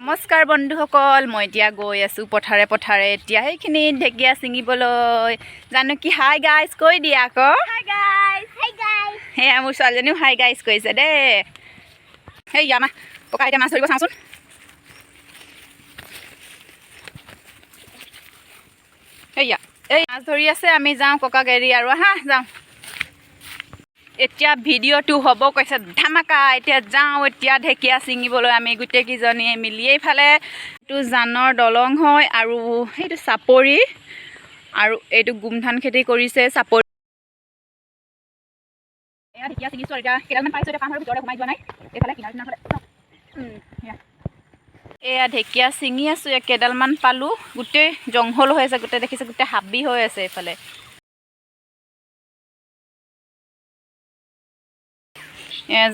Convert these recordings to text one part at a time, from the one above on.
নমস্কাৰ বন্ধুসকল, মই এতিয়া গৈ আছোঁ পথাৰে পথাৰে। এতিয়া সেইখিনি ঢেকীয়া ছিঙিবলৈ জানো কি হাই গাইজ কৈ দিয়া আকৌ। সেয়া মোৰ ছোৱালীজনীও হাই গাইজ কৈছে দেই। সেই আমাৰ ককা এতিয়া মাছ ধৰিব চাওঁচোন। সেয়া এই মাছ ধৰি আছে, আমি যাওঁ ককাক এৰি আৰু আহা যাওঁ। এতিয়া ভিডিঅ'টো হ'ব কৈছে ধামাকা। এতিয়া যাওঁ এতিয়া ঢেকীয়া ছিঙিবলৈ আমি গোটেইকেইজনীয়ে মিলি। এইফালে এইটো জানৰ দলং হয় আৰু সেইটো চাপৰি, আৰু এইটো গোমধান খেতি কৰিছে চাপৰি। এয়া ঢেকীয়া ছিঙিছোঁ, এতিয়া কেইডালমান পাইছোঁ। এতিয়া পাম আৰু ভিতৰতে সোমাই যোৱা নাই। এইফালে কিনাৰ কিনাৰফালে এয়া ঢেকীয়া ছিঙি আছোঁ। কেইডালমান পালোঁ, গোটেই জংঘল হৈ আছে, গোটেই দেখিছে গোটেই হাবি হৈ আছে এইফালে।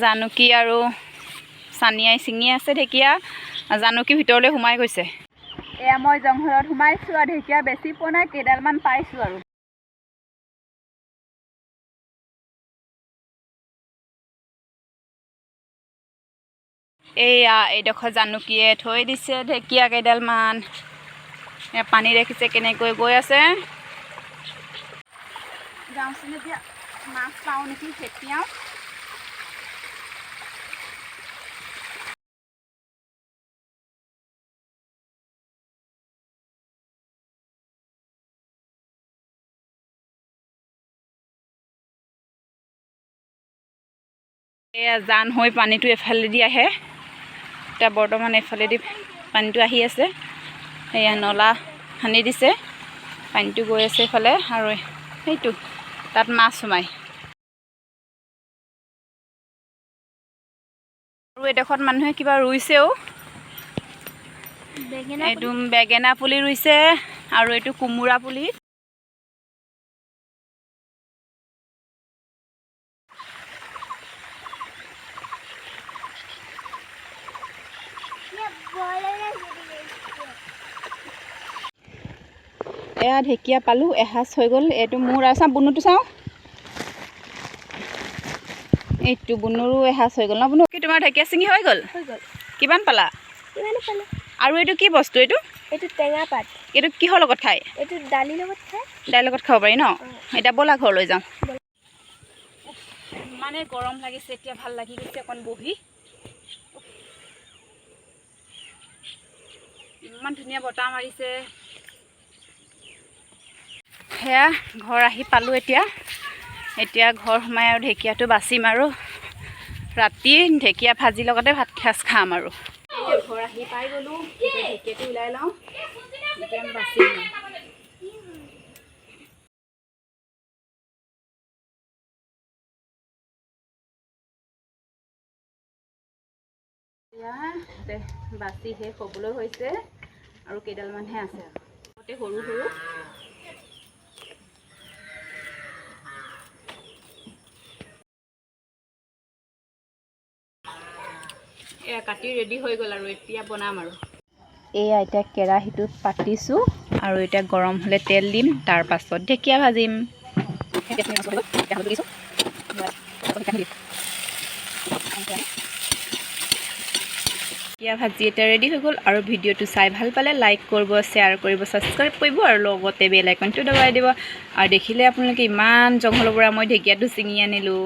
জানুকী আৰু চানিয়াই ছিঙি আছে ঢেকীয়া। জানুকী ভিতৰলৈ সোমাই গৈছে। এয়া মই জংঘলত সোমাইছোঁ আৰু ঢেকীয়া বেছি পোৱা নাই, কেইডালমান পাইছোঁ আৰু। এয়া এইডোখৰ জানুকীয়ে থৈ দিছে ঢেকীয়া কেইডালমান। পানী দেখিছে কেনেকৈ গৈ আছে। যাওঁচোন এতিয়া মাছ পাওঁ নেকি খেপিয়াওঁ। এয়া জান হৈ পানীটো এফালেদি আহে। এতিয়া বৰ্তমান এফালেদি পানীটো আহি আছে। এয়া নলা খান্দি দিছে, পানীটো গৈ আছে এইফালে, আৰু সেইটো তাত মাছ সোমায়। আৰু এডোখৰত মানুহে কিবা ৰুইছেও, এইটো বেঙেনা পুলি ৰুইছে আৰু এইটো কোমোৰা পুলি। এয়া ঢেকীয়া পালোঁ, এসাঁজ হৈ গ'ল। এইটো মোৰ আৰু চাওঁ বুনুটো চাওঁ, এইটো বুনুৰো এসাঁজ হৈ গ'ল ন বুনু? কি তোমাৰ ঢেকীয়া ছিঙি হৈ গ'ল? কিমান পালা? আৰু এইটো কি বস্তু? এইটো টেঙা পাত। এইটো কিহৰ লগত খায়? এইটো দালিৰ লগত খায়। দাইলৰ লগত খাব পাৰি ন? এতিয়া ব'লা ঘৰলৈ যাওঁ। ইমানে গৰম লাগিছে, এতিয়া ভাল লাগি গৈছে অকণ বহি। ইমান ধুনীয়া বতাহ মাৰিছে। সেয়া ঘৰ আহি পালোঁ এতিয়া। এতিয়া ঘৰ সোমাই আৰু ঢেকীয়াটো বাচিম, আৰু ৰাতি ঢেকীয়া ভাজিৰ লগতে ভাত সাজ খাম আৰু। ঘৰ আহি পাই গ'লোঁ, এতিয়া ঢেকীয়াটো ওলাই লওঁ, এতিয়া বাচিম। এতিয়া বাচি শেষ হ'বলৈ হৈছে, আৰু কেইডালমানহে আছে আৰু গোটেই সৰু সৰু। এয়া কাটি ৰেডি হৈ গ'ল, আৰু এতিয়া বনাম আৰু। এয়া এতিয়া কেৰাহীটোত পাতিছোঁ, আৰু এতিয়া গৰম হ'লে তেল দিম, তাৰ পাছত ঢেকীয়া ভাজিম। ঢেকীয়া ভাজি এতিয়া ৰেডি হৈ গ'ল, আৰু ভিডিঅ'টো চাই ভাল পালে লাইক কৰিব, শ্বেয়াৰ কৰিব, ছাবস্ক্ৰাইব কৰিব, আৰু লগতে বেল আইকনটো দবাই দিব। আৰু দেখিলে আপোনালোকে ইমান জংঘলৰ পৰা মই ঢেকীয়াটো ছিঙি আনিলোঁ।